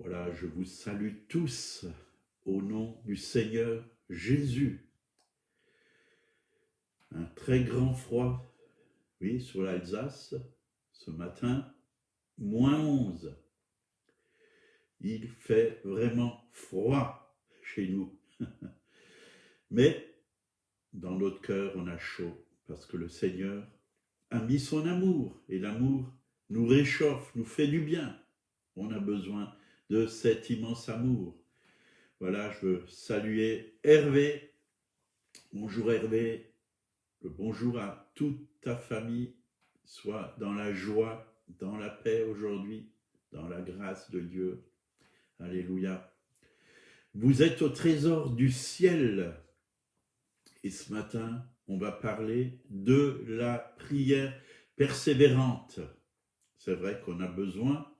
Voilà, je vous salue tous au nom du Seigneur Jésus. Un très grand froid, oui, sur l'Alsace, ce matin, -11. Il fait vraiment froid chez nous. Mais dans notre cœur, on a chaud parce que le Seigneur a mis son amour et l'amour nous réchauffe, nous fait du bien. On a besoin de cet immense amour. Voilà, je veux saluer Hervé. Bonjour Hervé, bonjour à toute ta famille. Sois dans la joie, dans la paix aujourd'hui, dans la grâce de Dieu. Alléluia. Vous êtes au trésor du ciel. Et ce matin, on va parler de la prière persévérante. C'est vrai qu'on a besoin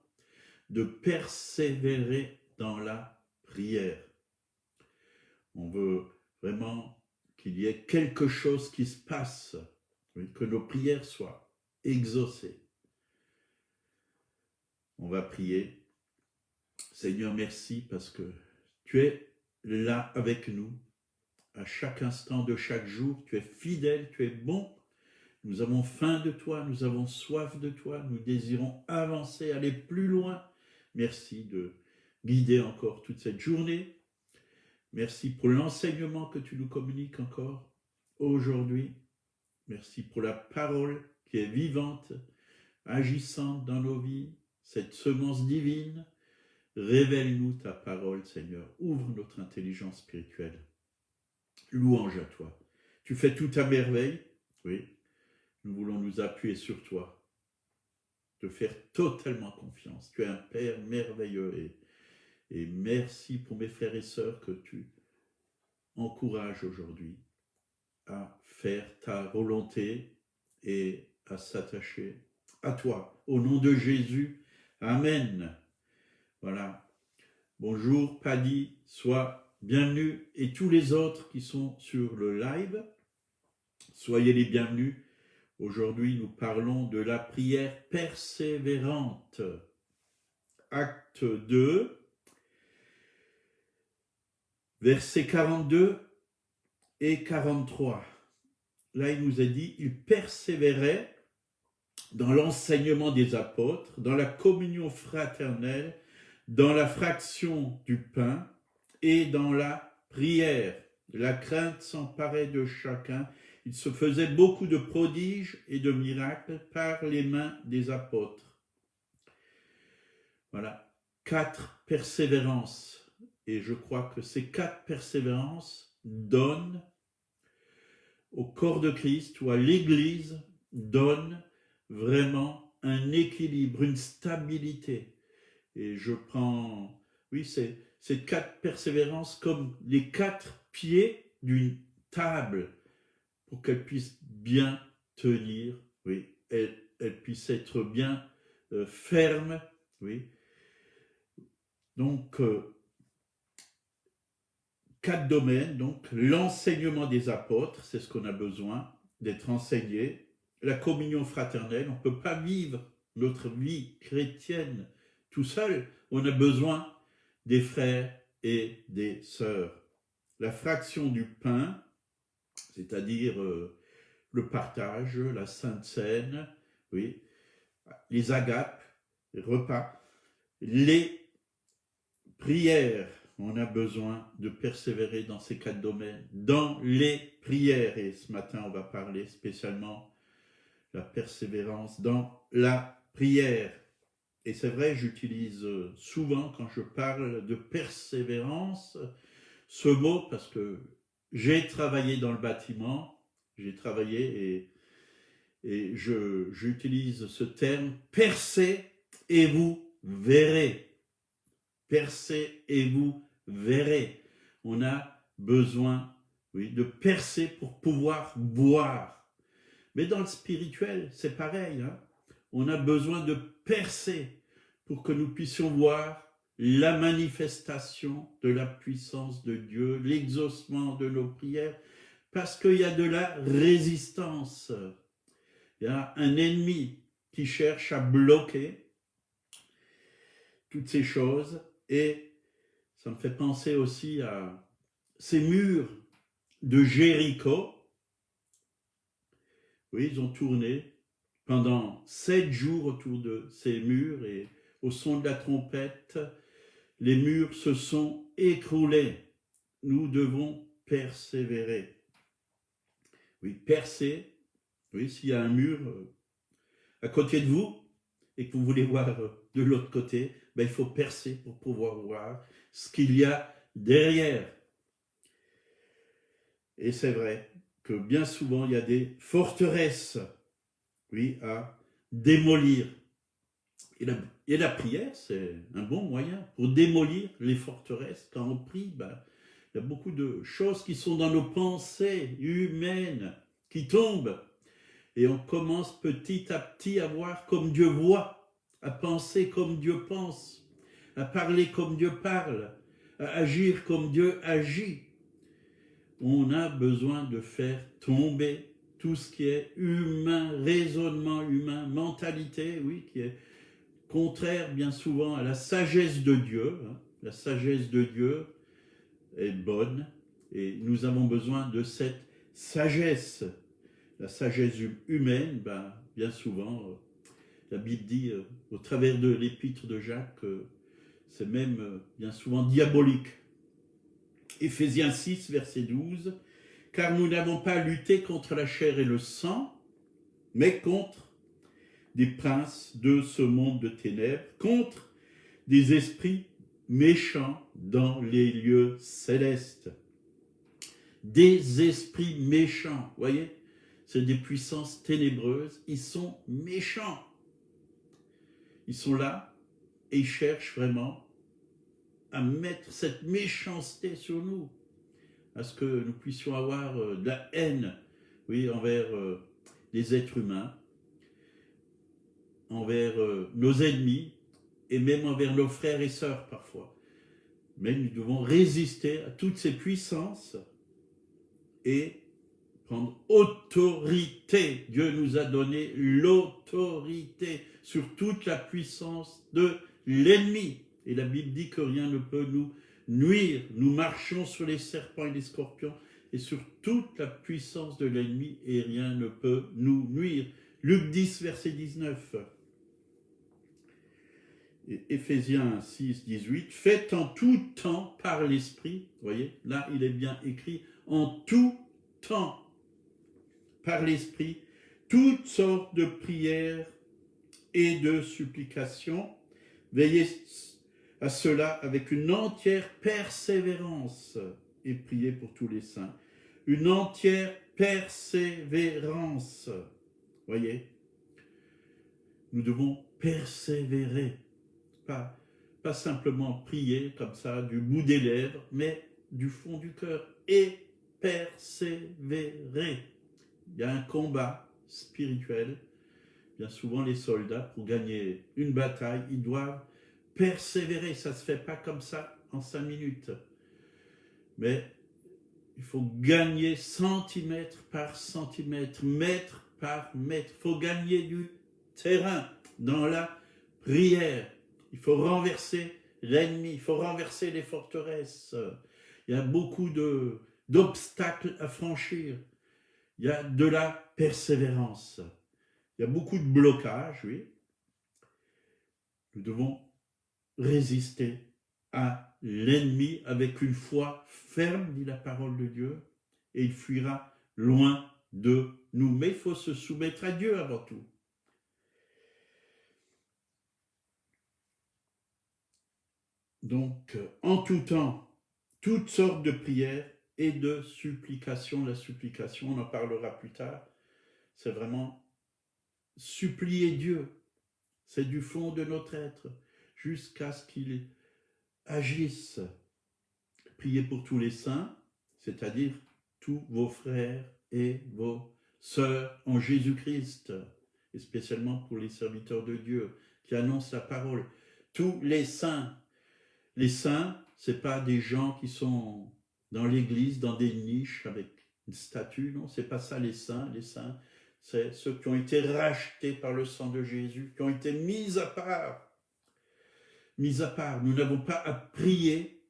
de persévérer dans la prière. On veut vraiment qu'il y ait quelque chose qui se passe, que nos prières soient exaucées. On va prier. Seigneur, merci parce que tu es là avec nous à chaque instant de chaque jour. Tu es fidèle, tu es bon. Nous avons faim de toi, nous avons soif de toi, nous désirons avancer, aller plus loin. Merci de guider encore toute cette journée. Merci pour l'enseignement que tu nous communiques encore aujourd'hui. Merci pour la parole qui est vivante, agissante dans nos vies, cette semence divine. Révèle-nous ta parole, Seigneur. Ouvre notre intelligence spirituelle. Louange à toi. Tu fais tout à merveille. Oui, nous voulons nous appuyer sur toi, te faire totalement confiance. Tu es un Père merveilleux et merci pour mes frères et sœurs que tu encourages aujourd'hui à faire ta volonté et à s'attacher à toi. Au nom de Jésus, Amen. Voilà. Bonjour Paddy, sois bienvenue et tous les autres qui sont sur le live, soyez les bienvenus. Aujourd'hui, nous parlons de la prière persévérante. Acte 2, versets 42 et 43. Là, il nous est dit, il persévérait dans l'enseignement des apôtres, dans la communion fraternelle, dans la fraction du pain et dans la prière. La crainte s'emparait de chacun. Il se faisait beaucoup de prodiges et de miracles par les mains des apôtres. Voilà, 4 persévérances. Et je crois que ces 4 persévérances donnent au corps de Christ ou à l'Église, donnent vraiment un équilibre, une stabilité. Et je prends, oui, ces 4 persévérances comme les 4 pieds d'une table pour qu'elle puisse bien tenir, oui, elle puisse être bien ferme, oui. Donc, 4 domaines, donc l'enseignement des apôtres, c'est ce qu'on a besoin d'être enseigné, la communion fraternelle, on ne peut pas vivre notre vie chrétienne tout seul, on a besoin des frères et des sœurs. La fraction du pain, c'est-à-dire le partage, la Sainte Seine, oui, les agapes, les repas, les prières. On a besoin de persévérer dans ces 4 domaines, dans les prières. Et ce matin, on va parler spécialement de la persévérance dans la prière. Et c'est vrai, j'utilise souvent quand je parle de persévérance ce mot parce que j'ai travaillé dans le bâtiment, j'ai travaillé et j'utilise ce terme, percez et vous verrez. Percez et vous verrez. On a besoin, oui, de percer pour pouvoir voir. Mais dans le spirituel, c'est pareil. Hein? On a besoin de percer pour que nous puissions voir la manifestation de la puissance de Dieu, l'exaucement de nos prières, parce qu'il y a de la résistance. Il y a un ennemi qui cherche à bloquer toutes ces choses. Et ça me fait penser aussi à ces murs de Jéricho. Oui, ils ont tourné pendant 7 jours autour de ces murs et au son de la trompette, les murs se sont écroulés. Nous devons persévérer. Oui, percer. Oui, s'il y a un mur à côté de vous et que vous voulez voir de l'autre côté, ben, il faut percer pour pouvoir voir ce qu'il y a derrière. Et c'est vrai que bien souvent, il y a des forteresses, oui, à démolir. Et la prière, c'est un bon moyen pour démolir les forteresses. Quand on prie, ben, il y a beaucoup de choses qui sont dans nos pensées humaines qui tombent. Et on commence petit à petit à voir comme Dieu voit, à penser comme Dieu pense, à parler comme Dieu parle, à agir comme Dieu agit. On a besoin de faire tomber tout ce qui est humain, raisonnement humain, mentalité, oui, qui est contraire bien souvent à la sagesse de Dieu. La sagesse de Dieu est bonne et nous avons besoin de cette sagesse. La sagesse humaine, ben, bien souvent, la Bible dit au travers de l'épître de Jacques, c'est même bien souvent diabolique. Éphésiens 6, verset 12, « Car nous n'avons pas à lutter contre la chair et le sang, mais contre des princes de ce monde de ténèbres, contre des esprits méchants dans les lieux célestes. » Des esprits méchants, voyez, c'est des puissances ténébreuses, ils sont méchants. Ils sont là et ils cherchent vraiment à mettre cette méchanceté sur nous, à ce que nous puissions avoir de la haine, oui, envers les êtres humains, envers nos ennemis et même envers nos frères et sœurs parfois. Mais nous devons résister à toutes ces puissances et prendre autorité. Dieu nous a donné l'autorité sur toute la puissance de l'ennemi. Et la Bible dit que rien ne peut nous nuire. Nous marchons sur les serpents et les scorpions et sur toute la puissance de l'ennemi et rien ne peut nous nuire. Luc 10, verset 19. Et Éphésiens 6, 18. Faites en tout temps par l'Esprit. Vous voyez, là il est bien écrit en tout temps par l'Esprit, toutes sortes de prières et de supplications. Veillez à cela avec une entière persévérance et priez pour tous les saints. Une entière persévérance. Voyez, nous devons persévérer, pas simplement prier comme ça du bout des lèvres, mais du fond du cœur et persévérer. Il y a un combat spirituel. Bien souvent, les soldats, pour gagner une bataille, ils doivent persévérer. Ça ne se fait pas comme ça en 5 minutes. Mais il faut gagner centimètre par centimètre, mètre par mètre. Il faut gagner du terrain dans la prière. Il faut renverser l'ennemi. Il faut renverser les forteresses. Il y a beaucoup d'obstacles à franchir. Il y a de la persévérance. Il y a beaucoup de blocages, oui. Nous devons résister à l'ennemi avec une foi ferme, dit la parole de Dieu, et il fuira loin de nous. Mais il faut se soumettre à Dieu avant tout. Donc, en tout temps, toutes sortes de prières et de supplications. La supplication, on en parlera plus tard, c'est vraiment supplier Dieu. C'est du fond de notre être, jusqu'à ce qu'il agisse. Priez pour tous les saints, c'est-à-dire tous vos frères et vos sœurs en Jésus-Christ, et spécialement pour les serviteurs de Dieu qui annoncent la parole. Tous les saints. Les saints, ce n'est pas des gens qui sont dans l'église, dans des niches avec une statue, non, c'est pas ça les saints. Les saints, c'est ceux qui ont été rachetés par le sang de Jésus, qui ont été mis à part mis à part. Nous n'avons pas à prier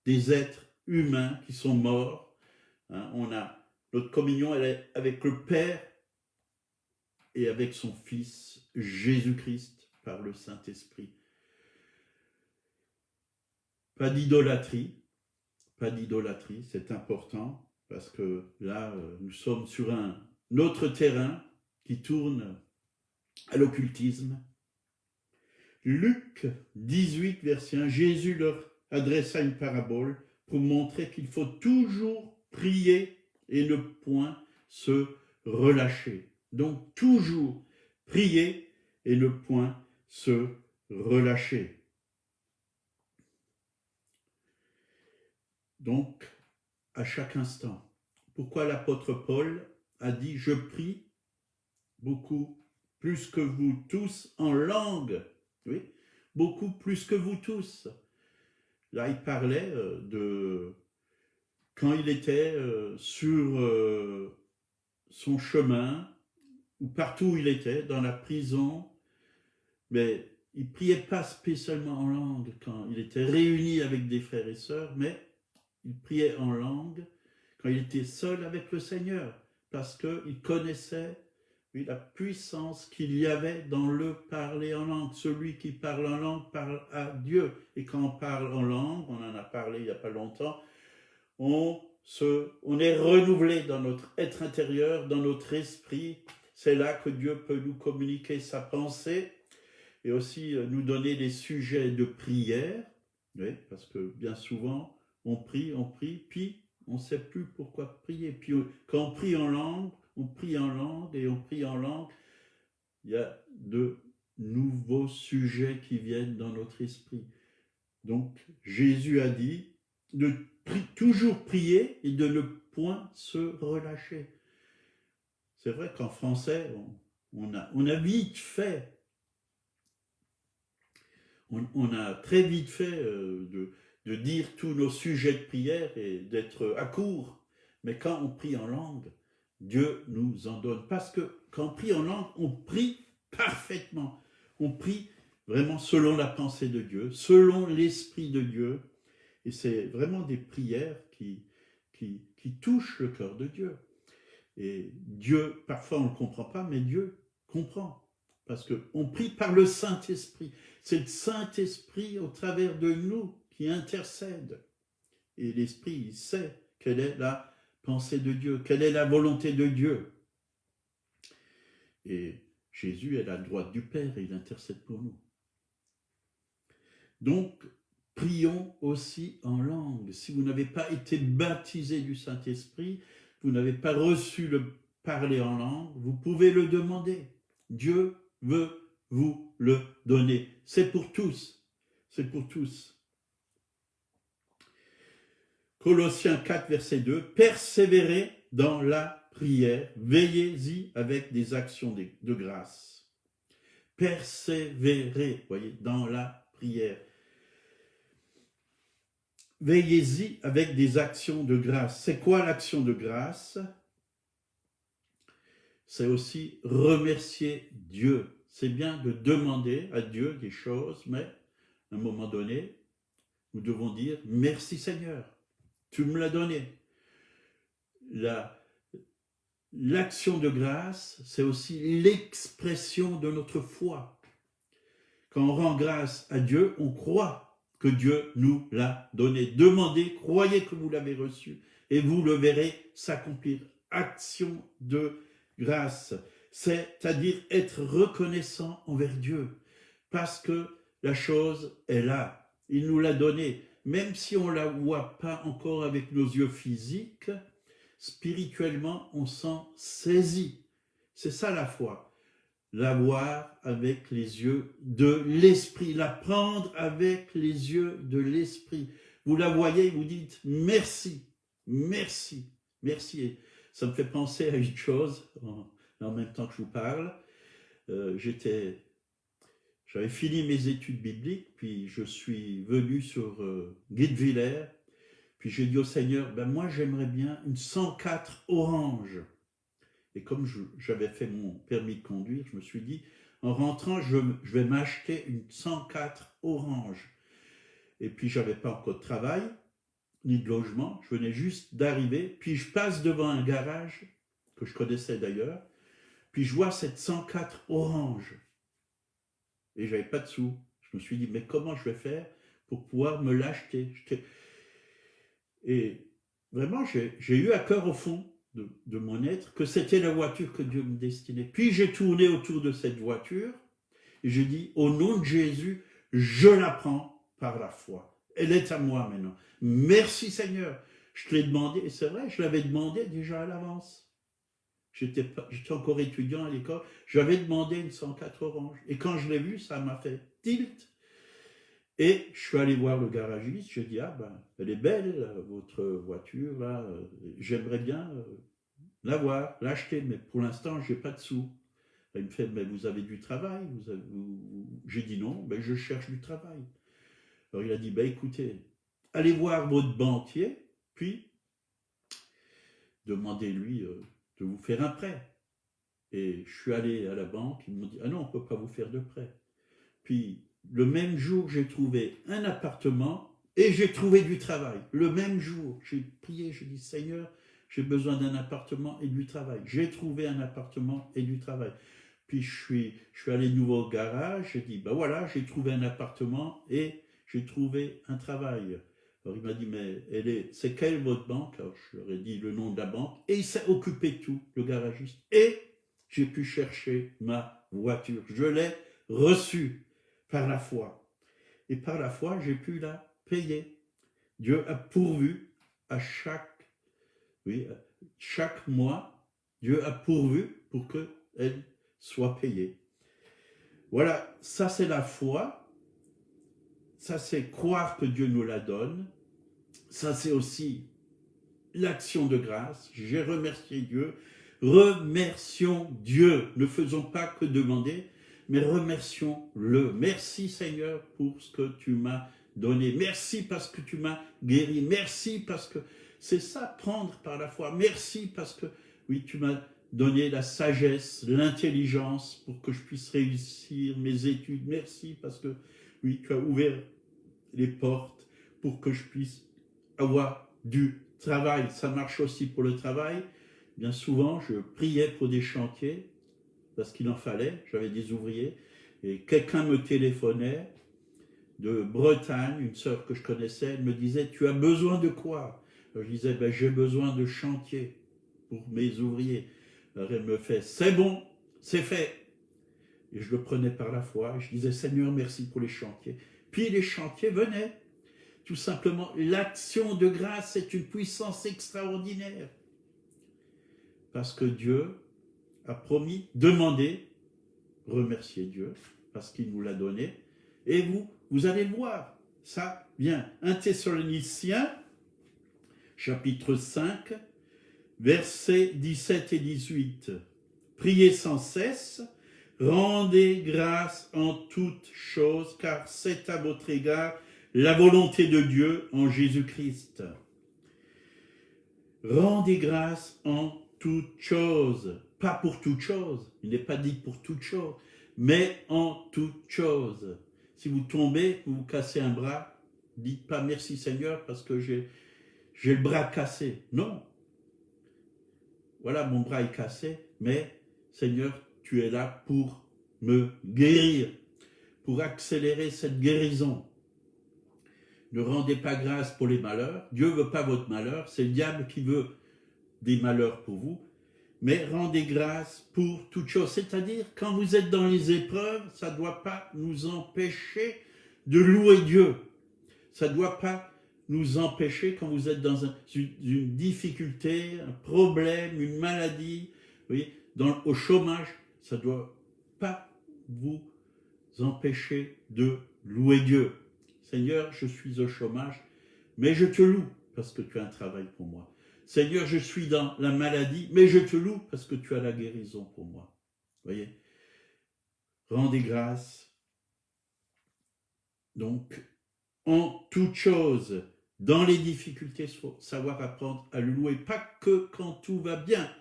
des êtres humains qui sont morts. Hein, notre communion, elle est avec le Père et avec son Fils, Jésus-Christ, par le Saint-Esprit. Pas d'idolâtrie, c'est important, parce que là, nous sommes sur un autre terrain qui tourne à l'occultisme. Luc 18, verset 1, Jésus leur adressa une parabole pour montrer qu'il faut toujours prier et ne point se relâcher. Donc, toujours prier et ne point se relâcher. Donc, à chaque instant. Pourquoi l'apôtre Paul a dit « Je prie beaucoup plus que vous tous en langue ». Oui, beaucoup plus que vous tous. Là, il parlait de quand il était sur son chemin, ou partout où il était, dans la prison, mais il ne priait pas spécialement en langue quand il était réuni avec des frères et sœurs, mais il priait en langue quand il était seul avec le Seigneur, parce qu'il connaissait la puissance qu'il y avait dans le parler en langue. Celui qui parle en langue parle à Dieu. Et quand on parle en langue, on en a parlé il n'y a pas longtemps, on est renouvelé dans notre être intérieur, dans notre esprit. C'est là que Dieu peut nous communiquer sa pensée et aussi nous donner des sujets de prière. Oui, parce que bien souvent, on prie, puis on ne sait plus pourquoi prier. Puis quand on prie en langue, on prie en langue, il y a de nouveaux sujets qui viennent dans notre esprit. Donc, Jésus a dit de toujours prier et de ne point se relâcher. C'est vrai qu'en français, on a vite fait, on a très vite fait de dire tous nos sujets de prière et d'être à court. Mais quand on prie en langue, Dieu nous en donne. Parce que quand on prie en langue, on prie parfaitement. On prie vraiment selon la pensée de Dieu, selon l'Esprit de Dieu. Et c'est vraiment des prières qui touchent le cœur de Dieu. Et Dieu, parfois on ne le comprend pas, mais Dieu comprend. Parce qu'on prie par le Saint-Esprit. C'est le Saint-Esprit au travers de nous qui intercède. Et l'Esprit, il sait quelle est la pensée de Dieu, quelle est la volonté de Dieu. Et Jésus est à la droite du Père et il intercède pour nous. Donc, prions aussi en langue. Si vous n'avez pas été baptisé du Saint-Esprit, vous n'avez pas reçu le parler en langue, vous pouvez le demander. Dieu veut vous le donner. C'est pour tous. C'est pour tous. Colossiens 4, verset 2, persévérez dans la prière, veillez-y avec des actions de grâce. Persévérez, voyez, dans la prière. Veillez-y avec des actions de grâce. C'est quoi l'action de grâce? C'est aussi remercier Dieu. C'est bien de demander à Dieu des choses, mais à un moment donné, nous devons dire « Merci Seigneur, tu me l'as donné ». L'action de grâce, c'est aussi l'expression de notre foi. Quand on rend grâce à Dieu, on croit que Dieu nous l'a donné. Demandez, croyez que vous l'avez reçu et vous le verrez s'accomplir. Action de grâce, c'est-à-dire être reconnaissant envers Dieu parce que la chose est là. Il nous l'a donnée. Même si on ne la voit pas encore avec nos yeux physiques, spirituellement, on s'en saisit. C'est ça la foi. La voir avec les yeux de l'esprit, la prendre avec les yeux de l'esprit. Vous la voyez, vous dites merci, merci, merci. Et ça me fait penser à une chose, en même temps que je vous parle. J'avais fini mes études bibliques, puis je suis venu sur Guebwiller, puis j'ai dit au Seigneur, ben moi j'aimerais bien une 104 orange. Et comme j'avais fait mon permis de conduire, je me suis dit, en rentrant, je vais m'acheter une 104 orange. Et puis, je n'avais pas encore de travail, ni de logement. Je venais juste d'arriver. Puis, je passe devant un garage, que je connaissais d'ailleurs. Puis, je vois cette 104 orange. Et je n'avais pas de sous. Je me suis dit, mais comment je vais faire pour pouvoir me l'acheter? Et vraiment, j'ai eu à cœur au fond de mon être que c'était la voiture que Dieu me destinait. Puis j'ai tourné autour de cette voiture et j'ai dit, au nom de Jésus, je la prends par la foi. Elle est à moi maintenant. Merci Seigneur. Je te l'ai demandé, et c'est vrai, je l'avais demandé déjà à l'avance. J'étais encore étudiant à l'école, j'avais demandé une 104 orange. Et quand je l'ai vue, ça m'a fait tilt. Et je suis allé voir le garagiste, je dis, ah ben, elle est belle, votre voiture, là, j'aimerais bien l'avoir, l'acheter, mais pour l'instant, je n'ai pas de sous. Il me fait, mais vous avez du travail? J'ai dit non, ben, je cherche du travail. Alors il a dit, ben, écoutez, allez voir votre banquier, puis demandez-lui de vous faire un prêt. Et je suis allé à la banque, ils m'ont dit, ah non, on ne peut pas vous faire de prêt. Puis, le même jour, j'ai trouvé un appartement et j'ai trouvé du travail. Le même jour, j'ai prié, j'ai dit, Seigneur, j'ai besoin d'un appartement et du travail. J'ai trouvé un appartement et du travail. Puis, je suis allé de nouveau au garage, j'ai dit, ben voilà, j'ai trouvé un appartement et j'ai trouvé un travail. Alors, il m'a dit, mais c'est quelle votre banque? Alors, je leur ai dit le nom de la banque et il s'est occupé de tout, le garagiste. Et j'ai pu chercher ma voiture. Je l'ai reçue par la foi. Et par la foi, j'ai pu la payer. Dieu a pourvu à chaque mois, Dieu a pourvu pour qu'elle soit payée. Voilà, ça c'est la foi. Ça c'est croire que Dieu nous la donne. Ça c'est aussi l'action de grâce. J'ai remercié Dieu. Remercions Dieu. Ne faisons pas que demander, mais remercions-le. Merci Seigneur pour ce que tu m'as donné. Merci parce que tu m'as guéri. Merci parce que c'est ça, prendre par la foi. Merci parce que, oui, tu m'as donné la sagesse, l'intelligence pour que je puisse réussir mes études. Merci parce que, oui, tu as ouvert les portes pour que je puisse avoir du travail. Ça marche aussi pour le travail. Bien souvent, je priais pour des chantiers parce qu'il en fallait. J'avais des ouvriers et quelqu'un me téléphonait de Bretagne, une sœur que je connaissais. Elle me disait, tu as besoin de quoi? Alors, je disais, ben, j'ai besoin de chantier pour mes ouvriers. Alors elle me fait, c'est bon, c'est fait. Et je le prenais par la foi. Je disais, Seigneur, merci pour les chantiers. Puis les chantiers venaient. Tout simplement, l'action de grâce est une puissance extraordinaire. Parce que Dieu a promis, demandez, remerciez Dieu, parce qu'il nous l'a donné. Et vous allez le voir. Ça vient. 1 Thessaloniciens, chapitre 5, versets 17 et 18. Priez sans cesse, rendez grâce en toutes choses, car c'est à votre égard la volonté de Dieu en Jésus-Christ. Rendez grâce en toutes choses. Pas pour toutes choses. Il n'est pas dit pour toutes choses. Mais en toutes choses. Si vous tombez, vous cassez un bras, dites pas merci Seigneur parce que j'ai le bras cassé. Non. Voilà, mon bras est cassé, mais Seigneur, tu es là pour me guérir, pour accélérer cette guérison. Ne rendez pas grâce pour les malheurs. Dieu ne veut pas votre malheur. C'est le diable qui veut des malheurs pour vous. Mais rendez grâce pour toutes choses. C'est-à-dire, quand vous êtes dans les épreuves, ça ne doit pas nous empêcher de louer Dieu. Ça ne doit pas nous empêcher, quand vous êtes dans une difficulté, un problème, une maladie, oui, au chômage, ça ne doit pas vous empêcher de louer Dieu. Seigneur, je suis au chômage, mais je te loue parce que tu as un travail pour moi. Seigneur, je suis dans la maladie, mais je te loue parce que tu as la guérison pour moi. Voyez? Rendez grâce. Donc, en toute chose, dans les difficultés, il faut savoir apprendre à le louer. Pas que quand tout va bien,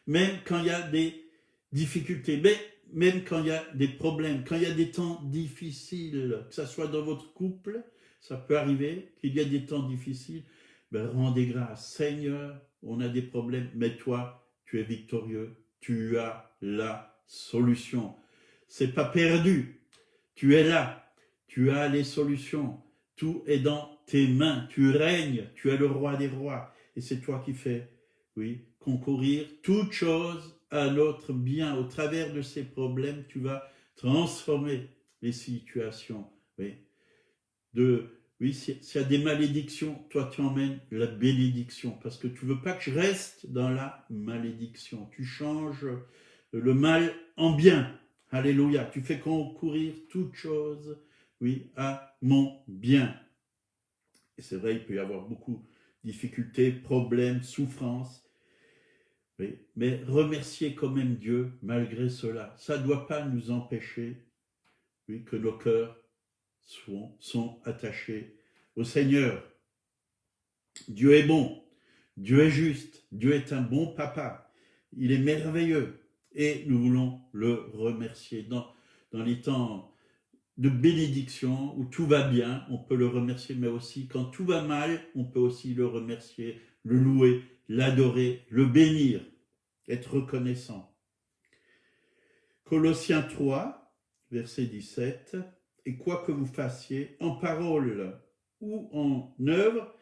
même quand il y a des difficultés. Mais même quand il y a des problèmes, quand il y a des temps difficiles, que ce soit dans votre couple, ça peut arriver qu'il y a des temps difficiles, ben rendez grâce. Seigneur, on a des problèmes, mais toi, tu es victorieux, tu as la solution. C'est pas perdu, tu es là, tu as les solutions, tout est dans tes mains, tu règnes, tu es le roi des rois, et c'est toi qui fais, oui, concourir toute chose à notre bien. Au travers de ces problèmes, tu vas transformer les situations, oui. Oui, s'il y a des malédictions, toi tu emmènes la bénédiction, parce que tu veux pas que je reste dans la malédiction. Tu changes le mal en bien. Alléluia. Tu fais concourir toute chose, oui, à mon bien. Et c'est vrai, il peut y avoir beaucoup de difficultés, problèmes, souffrances. Oui, mais remercier quand même Dieu malgré cela. Ça ne doit pas nous empêcher, oui, que nos cœurs sont attachés au Seigneur. Dieu est bon, Dieu est juste, Dieu est un bon papa, il est merveilleux et nous voulons le remercier. Dans les temps de bénédiction où tout va bien, on peut le remercier, mais aussi quand tout va mal, on peut aussi le remercier, le louer, l'adorer, le bénir, être reconnaissant. Colossiens 3, verset 17, « Et quoi que vous fassiez, en parole ou en œuvre,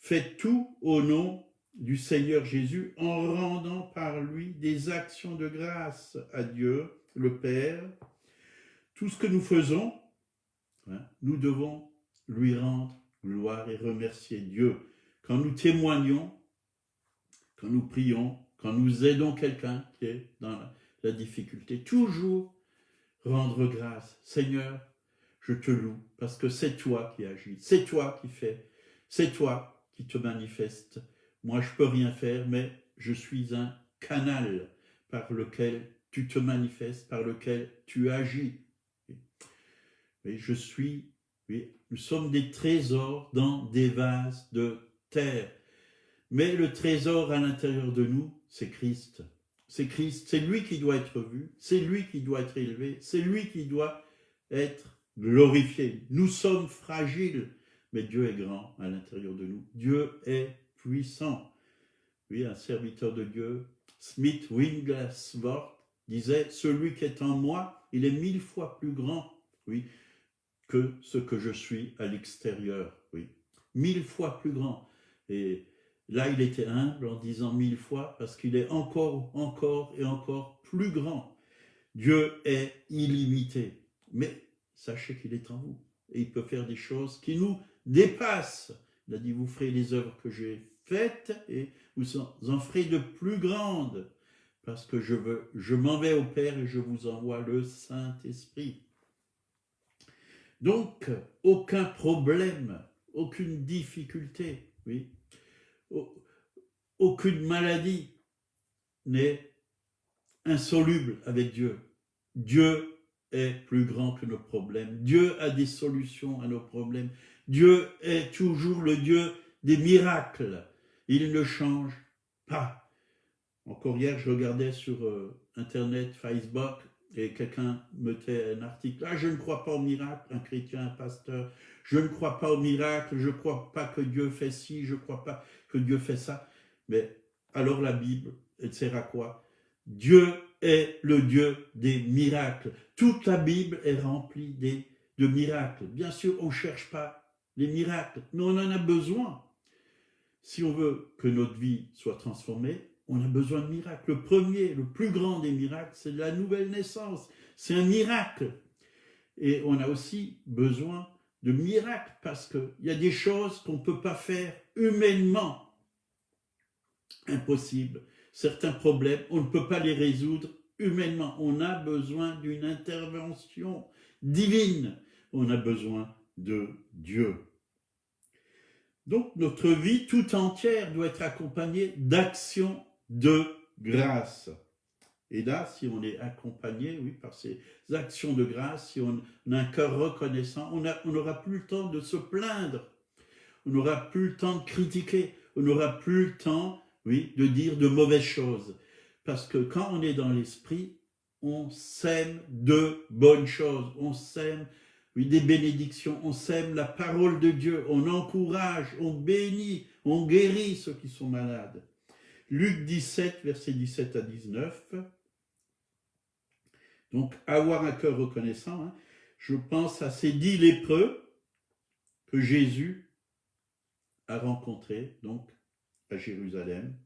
faites tout au nom du Seigneur Jésus, en rendant par lui des actions de grâce à Dieu, le Père. Tout ce que nous faisons, nous devons lui rendre gloire et remercier Dieu. Quand nous témoignons, quand nous prions, quand nous aidons quelqu'un qui est dans la difficulté, toujours rendre grâce. Seigneur, je te loue parce que c'est toi qui agis, c'est toi qui fais, c'est toi qui te manifestes. Moi, je ne peux rien faire, mais je suis un canal par lequel tu te manifestes, par lequel tu agis. Et je suis, oui, nous sommes des trésors dans des vases de terre. Mais le trésor à l'intérieur de nous, c'est Christ. C'est Christ, c'est lui qui doit être vu, c'est lui qui doit être élevé, c'est lui qui doit être glorifié. Nous sommes fragiles, mais Dieu est grand à l'intérieur de nous. Dieu est puissant. Oui, un serviteur de Dieu, Smith Wigglesworth, disait « Celui qui est en moi, il est 1000 fois plus grand, oui, que ce que je suis à l'extérieur. » Oui, 1000 fois plus grand. Et là, il était humble en disant 1000 fois parce qu'il est encore et encore plus grand. Dieu est illimité. Mais sachez qu'il est en vous. Et il peut faire des choses qui nous dépassent. Il a dit, vous ferez les œuvres que j'ai faites et vous en ferez de plus grandes. Parce que je m'en vais au Père et je vous envoie le Saint-Esprit. Donc, aucun problème, aucune difficulté, oui, aucune maladie n'est insoluble avec Dieu. Dieu est plus grand que nos problèmes. Dieu a des solutions à nos problèmes. Dieu est toujours le Dieu des miracles. Il ne change pas. Encore hier, je regardais sur Internet, Facebook, et quelqu'un mettait un article. Ah, je ne crois pas au miracle, un chrétien, un pasteur. Je ne crois pas au miracle, je ne crois pas que Dieu fait ci, je ne crois pas que Dieu fait ça. Mais alors la Bible, elle sert à quoi? Dieu est le Dieu des miracles. Toute la Bible est remplie de miracles. Bien sûr, on ne cherche pas les miracles, mais on en a besoin. Si on veut que notre vie soit transformée, on a besoin de miracles. Le premier, le plus grand des miracles, c'est la nouvelle naissance. C'est un miracle. Et on a aussi besoin de miracles parce qu'il y a des choses qu'on ne peut pas faire humainement. Impossible. Certains problèmes, on ne peut pas les résoudre humainement. On a besoin d'une intervention divine. On a besoin de Dieu. Donc, notre vie tout entière doit être accompagnée d'actions de grâce. Et là, si on est accompagné, oui, par ces actions de grâce, si on a un cœur reconnaissant, on n'aura plus le temps de se plaindre, on n'aura plus le temps de critiquer, on n'aura plus le temps, oui, de dire de mauvaises choses. Parce que quand on est dans l'esprit, on sème de bonnes choses, on sème des bénédictions, on sème la parole de Dieu, on encourage, on bénit, on guérit ceux qui sont malades. Luc 17, versets 17 à 19. Donc, avoir un cœur reconnaissant, hein. Je pense à ces 10 lépreux que Jésus a rencontrés, donc, à Jérusalem.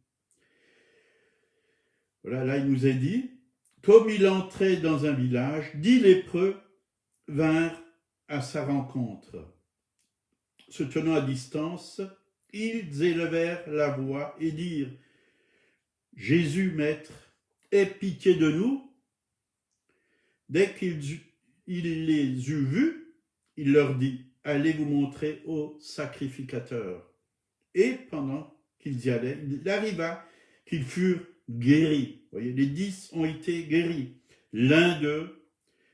Voilà, là, il nous est dit, comme il entrait dans un village, 10 lépreux vinrent à sa rencontre. Se tenant à distance, ils élevèrent la voix et dirent, Jésus, maître, aie pitié de nous. Dès qu'il les eut vus, il leur dit, allez vous montrer au sacrificateur. Et pendant qu'ils y allaient, il arriva qu'ils furent guéris. Vous voyez, les 10 ont été guéris. L'un d'eux,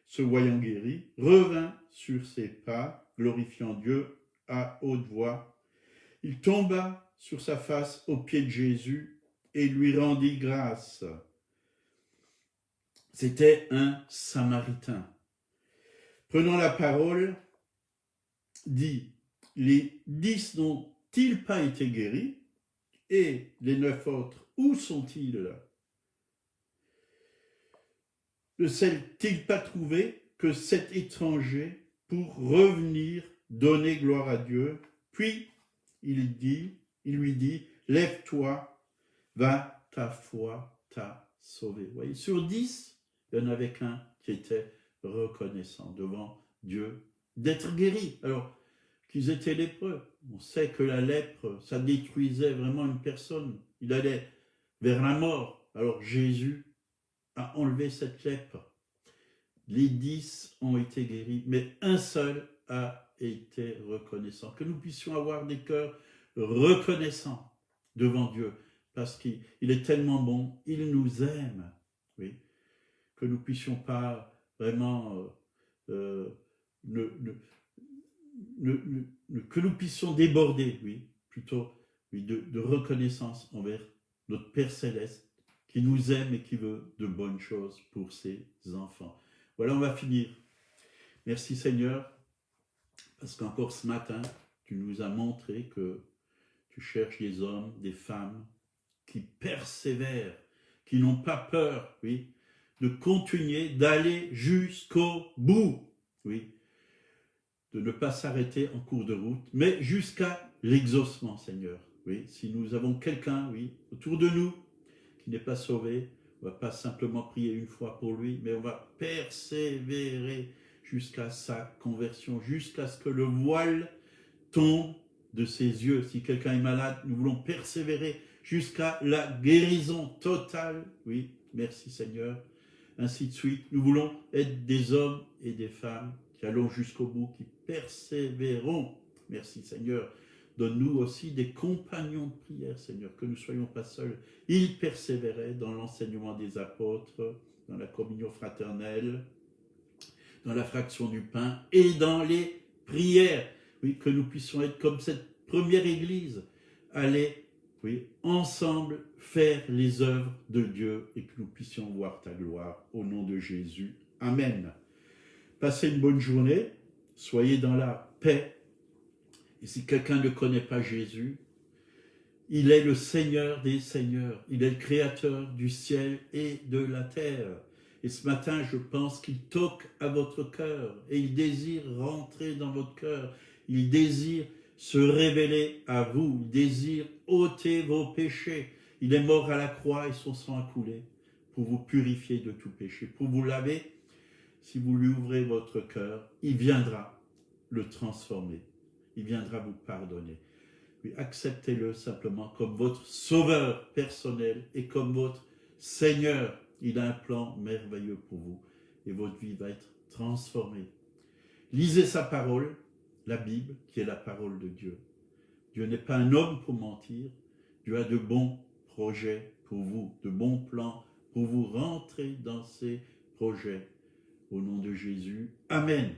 se voyant guéri, revint sur ses pas, glorifiant Dieu à haute voix. Il tomba sur sa face aux pieds de Jésus et lui rendit grâce. C'était un Samaritain. Prenant la parole, dit, les 10 n'ont-ils pas été guéris? Et les 9 autres, où sont-ils? Ne s'est-il pas trouvé que cet étranger pour revenir donner gloire à Dieu? Puis il lui dit, lève-toi, va, ta foi t'a sauvé. Vous voyez, sur 10, il n'y en avait qu'un qui était reconnaissant devant Dieu d'être guéri. Alors, qu'ils étaient lépreux. On sait que la lèpre, ça détruisait vraiment une personne. Il allait vers la mort. Alors Jésus a enlevé cette lèpre. Les 10 ont été guéris, mais un seul a été reconnaissant. Que nous puissions avoir des cœurs reconnaissants devant Dieu, parce qu'il est tellement bon, il nous aime. Oui. Que nous ne puissions pas vraiment que nous puissions déborder, oui, plutôt oui, de reconnaissance envers notre Père Céleste qui nous aime et qui veut de bonnes choses pour ses enfants. Voilà, on va finir. Merci Seigneur, parce qu'encore ce matin, tu nous as montré que tu cherches des hommes, des femmes qui persévèrent, qui n'ont pas peur, oui, de continuer, d'aller jusqu'au bout, oui, de ne pas s'arrêter en cours de route, mais jusqu'à l'exaucement, Seigneur. Oui, si nous avons quelqu'un, oui, autour de nous qui n'est pas sauvé, on ne va pas simplement prier une fois pour lui, mais on va persévérer jusqu'à sa conversion, jusqu'à ce que le voile tombe de ses yeux. Si quelqu'un est malade, nous voulons persévérer jusqu'à la guérison totale. Oui, merci Seigneur. Ainsi de suite, nous voulons être des hommes et des femmes qui allons jusqu'au bout, qui persévérons. Merci Seigneur. Donne-nous aussi des compagnons de prière, Seigneur, que nous ne soyons pas seuls. Ils persévéraient dans l'enseignement des apôtres, dans la communion fraternelle, dans la fraction du pain et dans les prières. Oui, que nous puissions être comme cette première église, aller, oui, ensemble faire les œuvres de Dieu et que nous puissions voir ta gloire au nom de Jésus. Amen. Passez une bonne journée, soyez dans la paix. Et si quelqu'un ne connaît pas Jésus, il est le Seigneur des Seigneurs, il est le Créateur du ciel et de la terre. Et ce matin, je pense qu'il toque à votre cœur et il désire rentrer dans votre cœur. Il désire se révéler à vous, il désire ôter vos péchés. Il est mort à la croix et son sang a coulé pour vous purifier de tout péché, pour vous laver. Si vous lui ouvrez votre cœur, il viendra le transformer. Il viendra vous pardonner. Oui, acceptez-le simplement comme votre sauveur personnel et comme votre Seigneur. Il a un plan merveilleux pour vous et votre vie va être transformée. Lisez sa parole, la Bible, qui est la parole de Dieu. Dieu n'est pas un homme pour mentir. Dieu a de bons projets pour vous, de bons plans pour vous. Rentrer dans ces projets. Au nom de Jésus. Amen.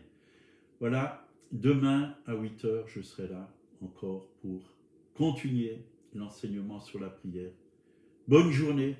Voilà, demain à 8h, je serai là encore pour continuer l'enseignement sur la prière. Bonne journée.